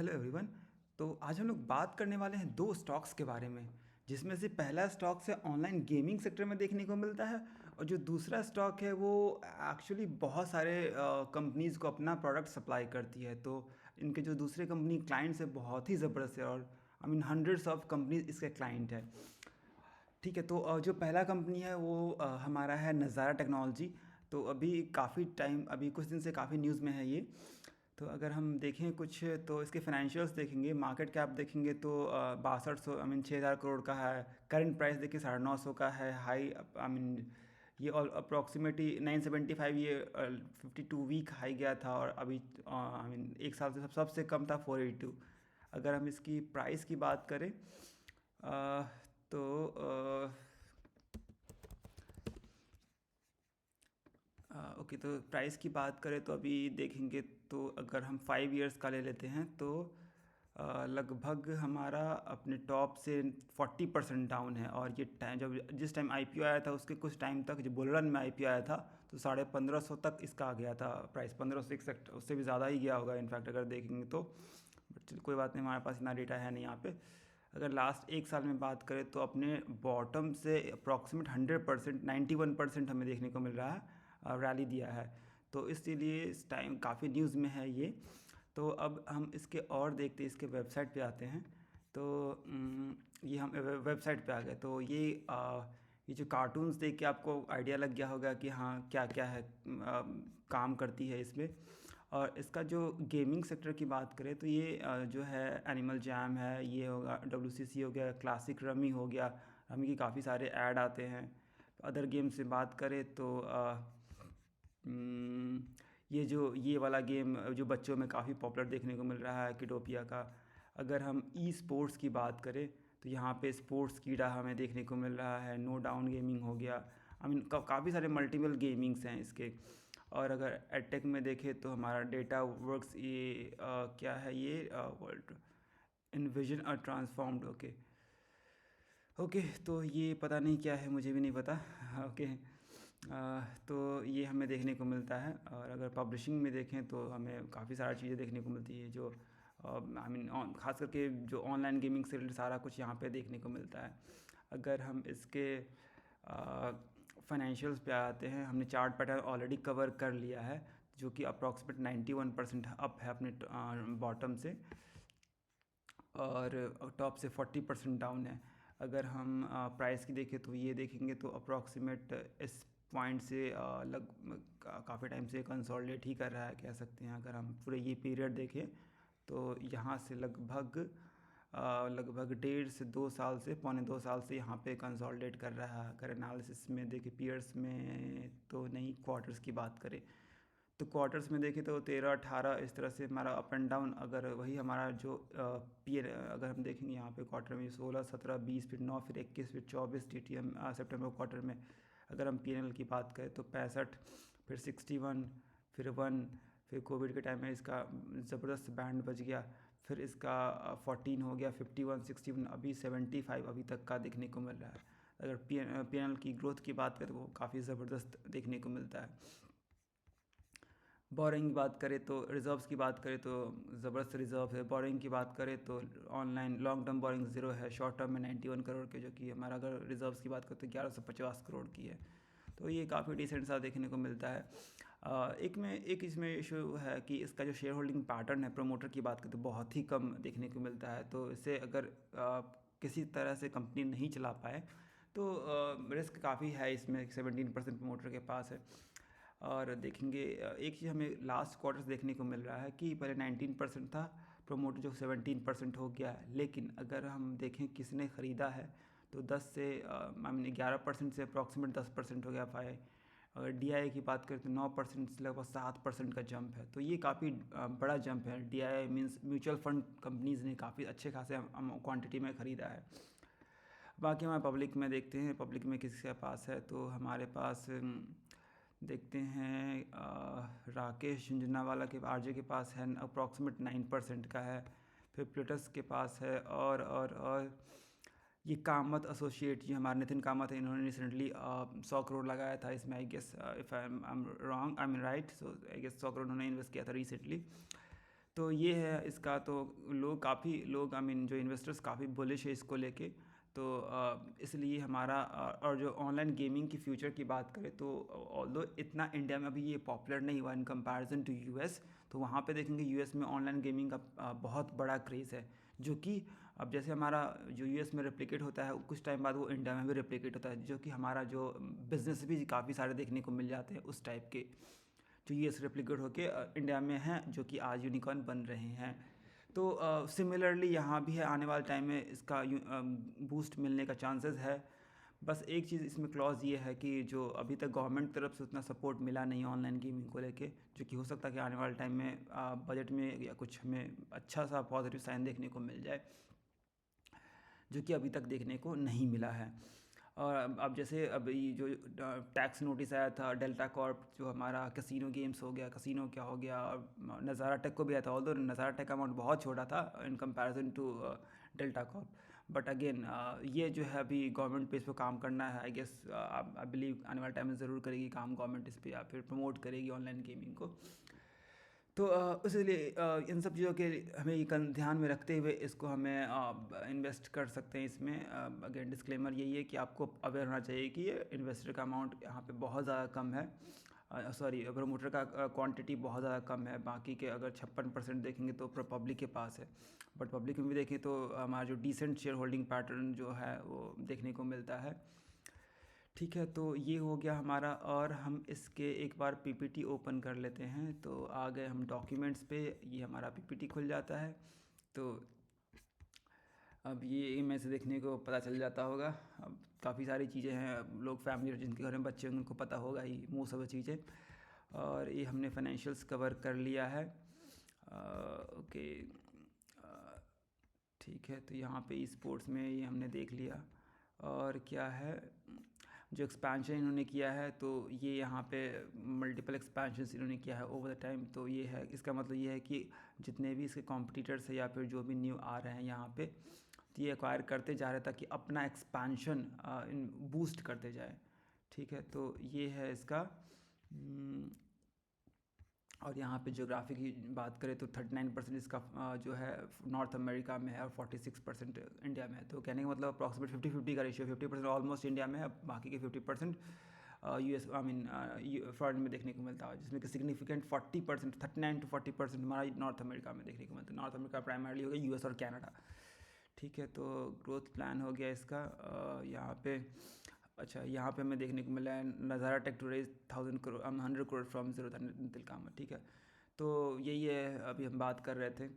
Hello everyone. तो आज हम लोग बात करने वाले हैं दो स्टॉक्स के बारे में, जिसमें से पहला स्टॉक से ऑनलाइन गेमिंग सेक्टर में देखने को मिलता है, और जो दूसरा स्टॉक है वो एक्चुअली बहुत सारे कंपनीज़ को अपना प्रोडक्ट सप्लाई करती है। तो इनके जो दूसरे कंपनी क्लाइंट्स है बहुत ही ज़बरदस्त है, और I mean hundreds of companies इसके क्लाइंट है। ठीक है, तो जो पहला कंपनी है वो हमारा है नज़ारा टेक्नोलॉजी। तो अभी कुछ दिन से काफ़ी न्यूज़ में है ये। तो अगर हम देखें कुछ, तो इसके फाइनेंशियल्स देखेंगे, मार्केट कैप देखेंगे तो 6200 आई मीन 6000 करोड़ का है। करंट प्राइस देखिए 950 का है। हाई आई मीन ये ऑल अप्रॉक्सीमेटली 975, ये 52 वीक हाई गया था, और अभी आई मीन एक साल से सबसे कम था 482। अगर हम इसकी प्राइस की बात करें अ, तो ओके, तो प्राइस की बात करें तो अभी देखेंगे, तो अगर हम 5 इयर्स का ले लेते हैं तो लगभग हमारा अपने टॉप से 40% डाउन है। और ये टाइम जब जिस टाइम आईपीओ आया था उसके कुछ टाइम तक, जब बुल रन में आईपीओ आया था तो 1550 तक इसका आ गया था प्राइस, 1561, उससे भी ज़्यादा ही गया होगा इनफैक्ट अगर देखेंगे तो। बट चलो कोई बात नहीं, हमारे पास इतना डेटा है नहीं यहाँ पे। अगर लास्ट एक साल में बात करें तो अपने बॉटम से अप्रॉक्सीमेट 100%, 91% हमें देखने को मिल रहा है रैली दिया है। तो इसीलिए इस टाइम काफ़ी न्यूज़ में है ये। तो अब हम इसके और देखते हैं, इसके वेबसाइट पे आते हैं। तो ये हम वेबसाइट पे आ गए। तो ये जो कार्टून्स देख के आपको आइडिया लग गया होगा कि हाँ क्या क्या है काम करती है इसमें। और इसका जो गेमिंग सेक्टर की बात करें तो ये जो है एनिमल जैम है, ये होगा WCC हो गया, क्लासिक रमी हो गया। रमी की काफ़ी सारे ऐड आते हैं। अदर गेम से बात करें तो ये वाला गेम जो बच्चों में काफ़ी पॉपुलर देखने को मिल रहा है, किडोपिया का। अगर हम ई स्पोर्ट्स की बात करें तो यहाँ पे स्पोर्ट्स कीड़ा हमें देखने को मिल रहा है। नो डाउन गेमिंग हो गया। आई मीन काफ़ी सारे मल्टीपल गेमिंग्स हैं इसके। और अगर एडटेक में देखें तो हमारा डेटा वर्क्स, ये क्या है, ये वर्ल्ड इनविजन और ट्रांसफॉर्म्ड। ओके ओके, तो ये पता नहीं क्या है, मुझे भी नहीं पता। ओके, तो ये हमें देखने को मिलता है। और अगर पब्लिशिंग में देखें तो हमें काफ़ी सारी चीज़ें देखने को मिलती है, जो आई मीन खास करके जो ऑनलाइन गेमिंग से रिलेटेड सारा कुछ यहाँ पे देखने को मिलता है। अगर हम इसके फाइनेंशियल्स पे आते हैं, हमने चार्ट पैटर्न ऑलरेडी कवर कर लिया है, जो कि अप्रॉक्सीमेट 91% अप है अपने बॉटम से, और टॉप से 40% डाउन है। अगर हम प्राइस की देखें तो ये देखेंगे तो अप्रॉक्सीमेट इस पॉइंट से काफ़ी टाइम से कंसोलिडेट ही कर रहा है कह सकते हैं। अगर हम पूरे ये पीरियड देखें तो यहाँ से लगभग 1.5 से 2 साल से, पौने 2 साल से यहाँ पे कंसोलिडेट कर रहा है। अगर एनालिसिस में देखें, पीयर्स में तो नहीं, क्वार्टर्स की बात करें तो क्वार्टर्स में देखें तो 13-18 इस तरह से हमारा अप एंड डाउन। अगर वही हमारा जो अगर हम देखेंगे यहाँ पे क्वार्टर में 16, 17, 20, फिर 9, फिर 21, फिर 24 TTM सितंबर क्वार्टर में। अगर हम PNL की बात करें तो 65, फिर 61, फिर 1, फिर कोविड के टाइम में इसका ज़बरदस्त बैंड बज गया। फिर इसका 14 हो गया, 51, 61, अभी 75 अभी तक का देखने को मिल रहा है। अगर PNL की ग्रोथ की बात करें तो वो काफ़ी ज़बरदस्त देखने को मिलता है। बोरिंग की बात करें तो, रिज़र्व्स की बात करें तो ज़बरदस्त रिज़र्व है। बोरिंग की बात करें तो online long term borrowing zero है, शॉर्ट टर्म में 91 करोड़ के, जो कि हमारा अगर रिज़र्व्स की बात करें तो 1150 करोड़ की है। तो ये काफ़ी डिसेंट सा देखने को मिलता है। एक इसमें इशू है कि इसका जो शेयर होल्डिंग पैटर्न है, प्रमोटर की बात करें तो बहुत ही कम देखने को मिलता है। तो इससे अगर किसी तरह से कंपनी नहीं चला पाए तो रिस्क काफ़ी है इसमें। 17% प्रमोटर के पास है। और देखेंगे एक चीज़ हमें लास्ट क्वार्टर्स देखने को मिल रहा है कि पहले 19% था प्रोमोटर, जो 17% हो गया है। लेकिन अगर हम देखें किसने ख़रीदा है तो 10 से आई मीन 11% से अप्रॉक्सीमेट 10% हो गया फाई। अगर DII की बात करें तो 9% से लगभग 7% का जंप है। तो ये काफ़ी बड़ा जंप है। DII means mutual fund companies ने काफ़ी अच्छे खासे क्वांटिटी में ख़रीदा है। बाकी हमारे पब्लिक में देखते हैं, पब्लिक में किसके पास है तो हमारे पास देखते हैं राकेश झुंझुनवाला के RJ के पास है, अप्रॉक्सीमेट 9% का है। फिर प्लेटस के पास है, और ये कामत एसोसिएट, ये हमारे नितिन कामत है, इन्होंने रिसेंटली 100 करोड़ लगाया था इसमें। I guess if I am wrong, I am right, so I guess 100 crore उन्होंने इन्वेस्ट किया था रिसेंटली। तो ये है इसका। तो लोग आई मीन जो इन्वेस्टर्स काफ़ी बुलिश है इसको लेके। तो इसलिए हमारा और जो ऑनलाइन गेमिंग की फ्यूचर की बात करें तो ऑल्दो इतना इंडिया में अभी ये पॉपुलर नहीं हुआ इन कंपैरिजन टू यूएस। तो वहाँ पे देखेंगे यूएस में ऑनलाइन गेमिंग का बहुत बड़ा क्रेज़ है, जो कि अब जैसे हमारा जो यूएस में रेप्लिकेट होता है कुछ टाइम बाद वो इंडिया में भी रेप्लिकेट होता है, जो कि हमारा जो बिजनेस भी काफ़ी सारे देखने को मिल जाते हैं उस टाइप के, जो यूएस रेप्लिकेट होके इंडिया में हैं, जो कि आज यूनिकॉर्न बन रहे हैं। तो सिमिलरली यहाँ भी है, आने वाले टाइम में इसका बूस्ट मिलने का चांसेस है। बस एक चीज़ इसमें क्लॉज ये है कि जो अभी तक गवर्नमेंट तरफ से उतना सपोर्ट मिला नहीं ऑनलाइन गेमिंग को लेके, जो कि हो सकता है कि आने वाले टाइम में बजट में या कुछ हमें अच्छा सा पॉजिटिव साइन देखने को मिल जाए, जो कि अभी तक देखने को नहीं मिला है। और अब जैसे अभी जो टैक्स नोटिस आया था डेल्टा कॉर्प, जो हमारा कसिनो गेम्स हो गया, कसिनो क्या हो गया, और नज़ारा टेक को भी आया था, ऑल्दो नज़ारा टेक का अमाउंट बहुत छोटा था in comparison to Delta Corp. But again ये जो है अभी गवर्नमेंट पे इस पर काम करना है, आई गेस आई बिलीव आने वाले टाइम में ज़रूर करेगी काम गवर्नमेंट इस पर, या फिर प्रमोट करेगी ऑनलाइन गेमिंग को। तो इसलिए इन सब चीज़ों के हमें ध्यान में रखते हुए इसको हमें इन्वेस्ट कर सकते हैं इसमें। अगेन डिस्क्लेमर यही है कि आपको अवेयर होना चाहिए कि ये इन्वेस्टर का अमाउंट यहाँ पे बहुत ज़्यादा कम है, सॉरी प्रमोटर का क्वांटिटी बहुत ज़्यादा कम है। बाकी के अगर 56% देखेंगे तो पब्लिक के पास है, बट पब्लिक में भी देखें तो हमारा जो डिसेंट शेयर होल्डिंग पैटर्न जो है वो देखने को मिलता है। ठीक है, तो ये हो गया हमारा, और हम इसके एक बार पीपीटी ओपन कर लेते हैं। तो आ गए हम डॉक्यूमेंट्स पे, ये हमारा पीपीटी खुल जाता है। तो अब ये इमेज से देखने को पता चल जाता होगा। अब काफ़ी सारी चीज़ें हैं, अब लोग फैमिली जिनके घर में बच्चे होंगे उनको पता होगा ही मोस्ट ऑफ द चीज़ें। और ये हमने फाइनेंशियल्स कवर कर लिया है। ओके, ठीक है, तो यहाँ पे स्पोर्ट्स में ये हमने देख लिया। और क्या है, जो एक्सपेंशन इन्होंने किया है, तो ये यहाँ पे मल्टीपल एक्सपेंशन इन्होंने किया है ओवर द टाइम। तो ये है, इसका मतलब ये है कि जितने भी इसके कॉम्पिटिटर्स है या फिर जो भी न्यू आ रहे हैं यहाँ पे, तो ये एक्वायर करते जा रहे हैं ताकि अपना एक्सपेंशन इन बूस्ट करते जाए। ठीक है, तो ये है इसका। और यहाँ पे ज्योग्राफी की बात करें तो 39% इसका जो है नॉर्थ अमेरिका में है और 46% इंडिया में है। तो कहने का मतलब अप्रॉक्सीमेट 50-50 का रेशियो, 50% ऑलमोस्ट इंडिया में है, बाकी के 50% यूएस आई मीन फॉरेन में देखने को मिलता है, जिसमें कि सिग्निफिकेंट 40%, 39 to 40% हमारा नॉर्थ अमेरिका में देखने को मिलता है। नॉर्थ अमेरिका प्राइमरली हो गया यूएस और कनाडा। ठीक है, तो ग्रोथ प्लान हो गया इसका। यहाँ पे अच्छा, यहाँ पे हमें देखने को मिला है Nazara take to raise 1000 crore 100 crore from zero, Nithin Kamath. ठीक है, तो यही है अभी हम बात कर रहे थे।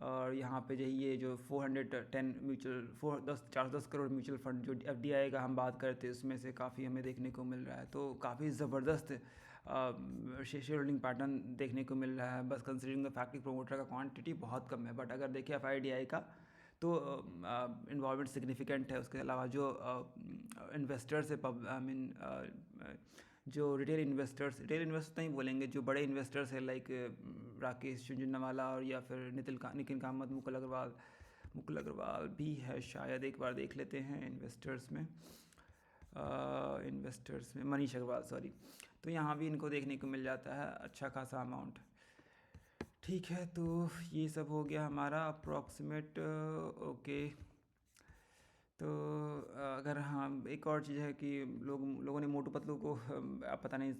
और यहाँ पे यही ये जो 410 म्यूचुअल 410 करोड़ म्यूचुअल फंड जो एफडीआई का हम बात करते हैं, उसमें से काफ़ी हमें देखने को मिल रहा है। तो काफ़ी ज़बरदस्त शेयर होल्डिंग पैटर्न देखने को मिल रहा है, बस कंसिडरिंग द फैक्ट कि प्रोमोटर का क्वांटिटी बहुत कम है। बट अगर देखें एफआईडीआई का तो इन्वॉल्वमेंट सिग्निफिकेंट है। उसके अलावा जो इन्वेस्टर्स है, आई मीन जो रिटेल इन्वेस्टर्स नहीं बोलेंगे, जो बड़े इन्वेस्टर्स है लाइक राकेश झुंझुनवाला और या फिर नितिन कामत, मुकुल अग्रवाल भी है शायद, एक बार देख लेते हैं इन्वेस्टर्स में मनीष अग्रवाल, सॉरी। तो यहाँ भी इनको देखने को मिल जाता है अच्छा खासा अमाउंट। ठीक है, तो ये सब हो गया हमारा अप्रॉक्सीमेट। ओके, तो अगर हाँ एक और चीज़ है कि लोगों ने मोटू पतलू को पता नहीं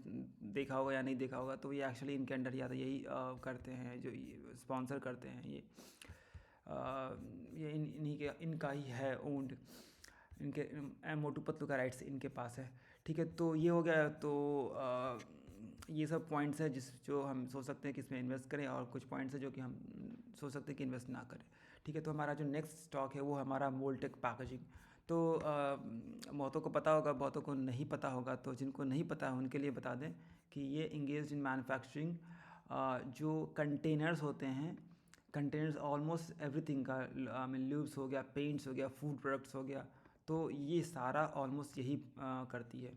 देखा होगा या नहीं देखा होगा, तो ये एक्चुअली इनके अंडर या तो यही करते हैं, जो स्पॉन्सर करते हैं ये इन्हीं के इनका ही है ओन्ड, इनके मोटू पतलू का राइट्स इनके पास है। ठीक है, तो ये हो गया। तो ये सब पॉइंट्स है जो हम सोच सकते हैं कि इसमें इन्वेस्ट करें, और कुछ पॉइंट्स है जो कि हम सोच सकते हैं कि इन्वेस्ट ना करें। ठीक है, तो हमारा जो नेक्स्ट स्टॉक है वो हमारा मोल्टेक पैकेजिंग। तो बहुतों को पता होगा, बहुतों को नहीं पता होगा। तो जिनको नहीं पता है उनके लिए बता दें कि ये इंगेज इन मैन्युफैक्चरिंग जो कंटेनर्स होते हैं, कंटेनर्स ऑलमोस्ट एवरीथिंग का, आई मीन ल्यूब्स हो गया, पेंट्स हो गया, फूड प्रोडक्ट्स हो गया, तो ये सारा ऑलमोस्ट यही करती है।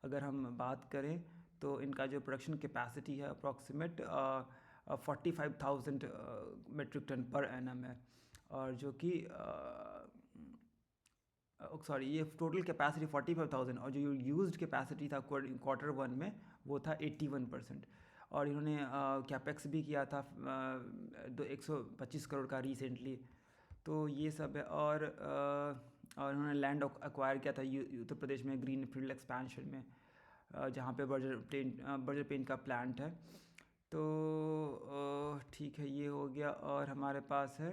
अगर हम बात करें तो इनका जो प्रोडक्शन कैपेसिटी है approximate 45,000 metric ton per annum है, और जो कि सॉरी ये टोटल कैपेसिटी 45,000, और जो यूज्ड कैपेसिटी था क्वार्टर 1 में वो था 81%। और इन्होंने कैपेक्स भी किया था 125 करोड़ का रिसेंटली। तो ये सब है। और उन्होंने लैंड एक्वायर किया था उत्तर प्रदेश में ग्रीन फील्ड एक्सपेंशन में, जहाँ पे बर्जर पेंट का प्लांट है। तो ठीक है, ये हो गया। और हमारे पास है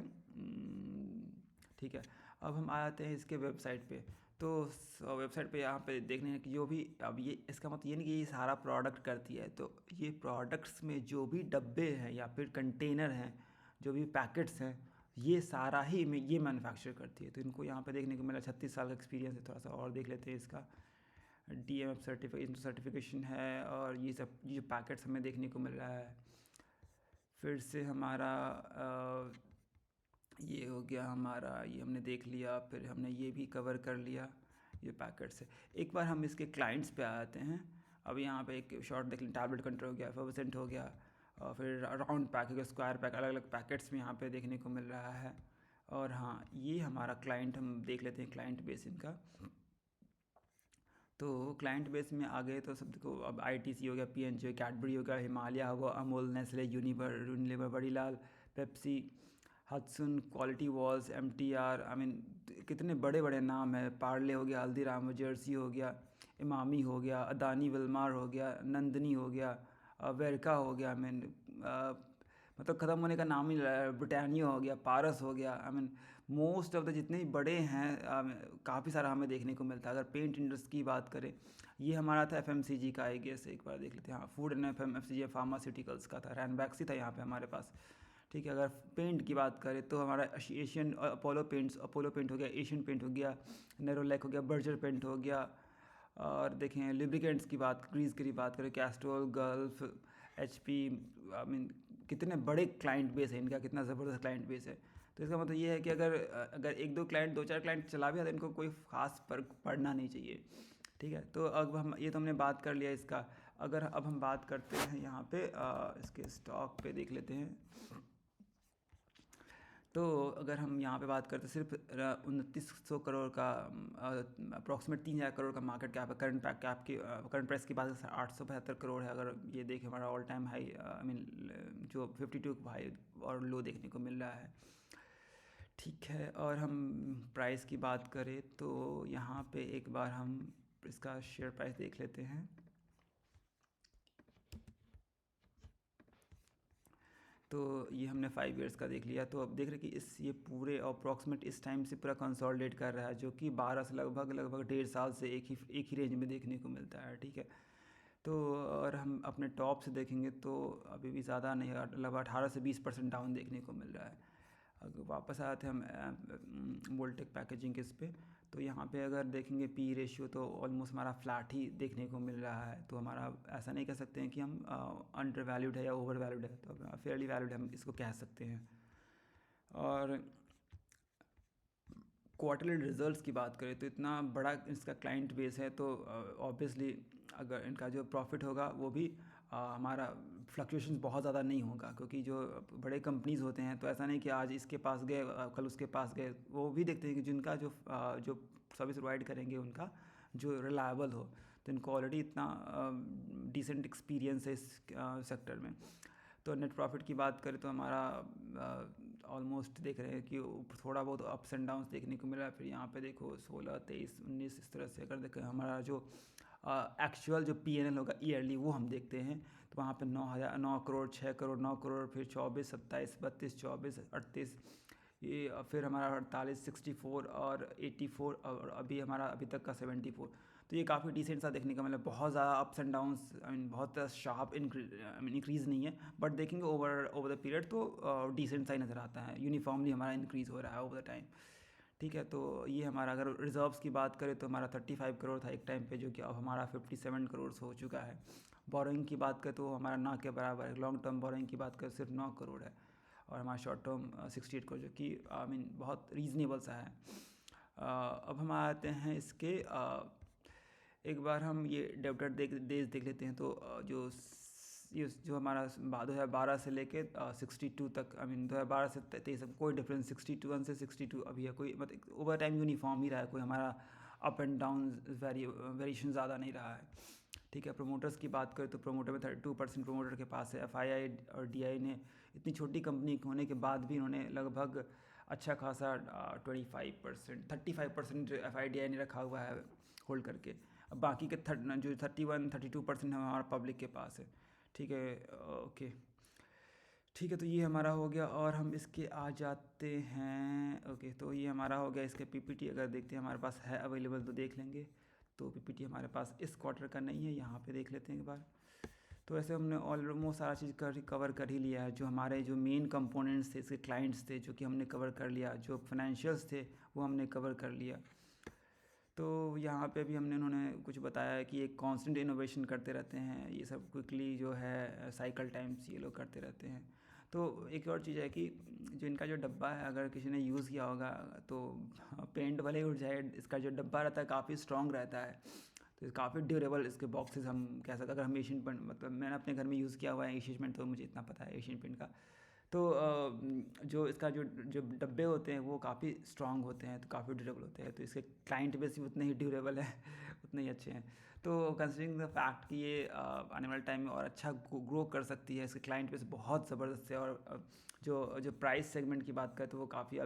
ठीक है। अब हम आ जाते हैं इसके वेबसाइट पे। तो वेबसाइट पे यहाँ पे देखने हैं कि जो भी, अब ये इसका मतलब ये नहीं कि ये सारा प्रोडक्ट करती है, तो ये प्रोडक्ट्स में जो भी डब्बे हैं या फिर कंटेनर हैं, जो भी पैकेट्स हैं, ये सारा ही में ये मैन्युफैक्चर करती है। तो इनको यहाँ पे देखने को मिला। 36 साल का एक्सपीरियंस है। थोड़ा सा और देख लेते हैं इसका। DMF सर्टिफिकेशन है। और ये सब ये जो पैकेट्स हमें देखने को मिल रहा है। फिर से हमारा ये हो गया हमारा, ये हमने देख लिया। फिर हमने ये भी कवर कर लिया, ये पैकेट्स है। एक बार हम इसके क्लाइंट्स पे आ जाते हैं। अब यहाँ पे एक शॉर्ट देख लें। टैबलेट कंट्रोल हो गया, एफर्वेसेंट हो गया, और फिर राउंड पैक हो गया, स्क्वायर पैक, अलग अलग पैकेट्स में यहाँ पे देखने को मिल रहा है। और हाँ, ये हमारा क्लाइंट, हम देख लेते हैं क्लाइंट बेस इनका। तो क्लाइंट बेस में आ गए तो सब देखो। अब ITC हो गया, P&G, कैडबरी हो गया, हिमालय हो गया, Amul, Nestle, Unilever, Vadilal, Pepsi, Hudson, Kwality Wall's, MTR, I mean कितने बड़े बड़े नाम है। पार्ले हो गया, हल्दीराम, जर्सी हो गया, इमामी हो गया, अदानी विल्मार हो गया, नंदनी हो गया, वेरका हो गया, आई मीन मतलब ख़त्म होने का नाम ही नहीं ले रहा है। ब्रिटानिया हो गया, पारस हो गया, I mean most of the जितने भी बड़े हैं, काफ़ी सारा हमें देखने को मिलता है। अगर पेंट इंडस्ट्री की बात करें, ये हमारा था FMCG का, आई गेस एक बार देख लेते हैं। हाँ, फूड एंड FMCG फार्मास्यूटिकल्स का था। रैनबैक्स ही था यहाँ पे हमारे पास। ठीक है। अगर पेंट की बात करें तो हमारा एशियन अपोलो पेंट हो गया, एशियन पेंट हो गया, नेरोलैक हो गया, बर्जर पेंट हो गया। और देखें लुब्रिकेंट्स की बात, ग्रीस की बात करें, Castrol, Gulf, HP, I mean कितने बड़े क्लाइंट बेस है इनका, कितना ज़बरदस्त क्लाइंट बेस है। तो इसका मतलब ये है कि अगर अगर एक दो क्लाइंट, दो चार क्लाइंट चला भी आता है, इनको कोई ख़ास फर्क पड़ना नहीं चाहिए। ठीक है। तो अब हम ये तो हमने बात कर लिया इसका। अगर अब हम बात करते हैं यहाँ पे इसके स्टॉक पे देख लेते हैं। तो अगर हम यहाँ पे बात करते सिर्फ 2900 करोड़ का, अप्रॉक्सीमेट 3000 करोड़ का मार्केट कैप है। करंट कैप की, करंट प्राइस की बात 875 करोड़ है। अगर ये देखें हमारा all time high, I mean जो 52 हाई और लो देखने को मिल रहा है। ठीक है। और हम प्राइस की बात करें तो यहाँ पे एक बार हम इसका शेयर प्राइस देख लेते हैं। तो ये हमने 5 ईयर्स का देख लिया। तो अब देख रहे कि ये पूरे अप्रॉक्सीमेट इस टाइम से पूरा कंसोलिडेट कर रहा है, जो कि 12 से लगभग 1.5 साल से एक ही रेंज में देखने को मिलता है। ठीक है। तो और हम अपने टॉप से देखेंगे तो अभी भी ज़्यादा नहीं, लगभग 18 से 20% डाउन देखने को मिल रहा है। अगर वापस आते हैं हम वोल्टेक पैकेजिंग के इस पे, तो यहाँ पे अगर देखेंगे P रेशियो तो ऑलमोस्ट हमारा फ्लैट ही देखने को मिल रहा है। तो हमारा ऐसा नहीं कह सकते हैं कि हम अंडर वैल्यूड है या ओवर वैल्यूड है, तो फेयरली वैल्यूड हम इसको कह सकते हैं। और क्वार्टरली रिजल्ट्स की बात करें तो इतना बड़ा इसका क्लाइंट बेस है, तो ऑब्वियसली अगर इनका जो प्रॉफिट होगा वो भी हमारा फ्लक्चुएशन बहुत ज़्यादा नहीं होगा, क्योंकि जो बड़े कंपनीज़ होते हैं तो ऐसा नहीं कि आज इसके पास गए कल उसके पास गए। वो भी देखते हैं कि जिनका जो सर्विस प्रोवाइड करेंगे उनका जो रिलायबल हो। तो इनको ऑलरेडी इतना डिसेंट एक्सपीरियंस है इस सेक्टर में। तो नेट प्रॉफिट की बात करें तो हमारा ऑलमोस्ट देख रहे हैं कि थोड़ा बहुत अप्स एंड डाउन्स देखने को मिला है। फिर यहाँ पे देखो 16, 23, 19 इस तरह से अगर देखें हमारा जो एक्चुअल जो P&L होगा ईयरली, वो हम देखते हैं तो वहाँ पे 9 करोड़, 6 करोड़, 9 करोड़, फिर 24, 27, 32, 24, 38, ये फिर हमारा 48, 64 और 84, और अभी तक का 74। तो ये काफ़ी डिसेंट सा देखने का, मतलब बहुत ज़्यादा ups and downs, I mean बहुत शार्प इंक्रीज़ नहीं है, बट देखेंगे ओवर द पीरियड तो डिसेंट सा ही नज़र आता है। यूनिफॉर्मली हमारा इंक्रीज़ हो रहा है ओवर द टाइम। ठीक है। तो ये हमारा, अगर रिजर्व्स की बात करें तो हमारा 35 करोड़ था एक टाइम पे, जो कि अब हमारा 57 करोड़ हो चुका है। बोरोइंग की बात करें तो हमारा ना के बराबर है। लॉन्ग टर्म बोरोइंग की बात करें सिर्फ 9 करोड़ है, और हमारा शॉर्ट टर्म 68 करोड़, जो कि आई मीन बहुत रीज़नेबल सा है। अब हम आते हैं इसके एक बार हम ये डेब्टर देख लेते हैं। तो जो हमारा 2012 से लेके 62 तक, आई मीन 2012 से 23 तक कोई डिफरेंस, 61 से 62 अभी है, कोई मतलब ओवर टाइम यूनिफॉर्म ही रहा है, कोई हमारा अप एंड डाउन वेरिएशन ज़्यादा नहीं रहा है। ठीक है। प्रोमोटर्स की बात करें तो प्रोमोटर में 32% प्रोमोटर के पास है। FII और DI ने इतनी छोटी कंपनी होने के बाद भी इन्होंने लगभग अच्छा खासा 25% 35% FII DI ने रखा हुआ है होल्ड करके। अब बाकी के जो 31-32% है हमारा पब्लिक के पास है। ठीक है, ओके, ठीक है। तो ये हमारा हो गया और हम इसके आ जाते हैं। ओके, तो ये हमारा हो गया। इसके PPT अगर देखते हैं हमारे पास है अवेलेबल तो देख लेंगे। तो PPT हमारे पास इस क्वार्टर का नहीं है, यहाँ पे देख लेते हैं एक बार। तो ऐसे हमने ऑलमोस्ट सारा चीज़ कवर कर ही लिया है। जो हमारे जो मेन कंपोनेंट्स थे, इसके क्लाइंट्स थे, जो कि हमने कवर कर लिया। जो फाइनेंशियल्स थे वो हमने कवर कर लिया। तो यहाँ पे भी उन्होंने कुछ बताया है कि एक कांस्टेंट इनोवेशन करते रहते हैं, ये सब क्विकली जो है साइकिल टाइम्स ये लोग करते रहते हैं। तो एक और चीज़ है कि जो इनका जो डब्बा है, अगर किसी ने यूज़ किया होगा तो पेंट भले ही उड़ जाए, इसका जो डब्बा रहता है काफ़ी स्ट्रॉन्ग रहता है। तो काफ़ी ड्यूरेबल इसके बॉक्सेस हम कह सकते हैं। अगर हम एशियन पेंट, मतलब मैंने अपने घर में यूज़ किया हुआ है एशियन पेंट, तो मुझे इतना पता है एशियन पेंट का। तो जो इसका जो जो डब्बे होते हैं वो काफ़ी स्ट्रॉन्ग होते हैं, तो काफ़ी ड्यूरेबल होते हैं। तो इसके क्लाइंट बेस भी उतने ही ड्यूरेबल है उतने ही अच्छे हैं। तो कंसिडरिंग द फैक्ट कि ये आने वाले टाइम में और अच्छा ग्रो कर सकती है, इसके क्लाइंट बेस बहुत ज़बरदस्त है। और जो जो प्राइस सेगमेंट की बात करें तो वो काफ़ी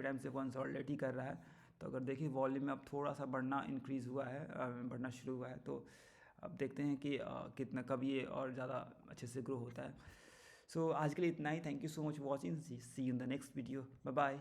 टाइम से कंसोलिडेट ही कर रहा है। तो अगर देखिए वॉल्यूम में अब थोड़ा सा बढ़ना इंक्रीज़ हुआ है, बढ़ना शुरू हुआ है। तो अब देखते हैं कि कितना कब ये और ज़्यादा अच्छे से ग्रो होता है। सो आज के लिए इतना ही। Thank you so much watching, see you in the next video, bye bye.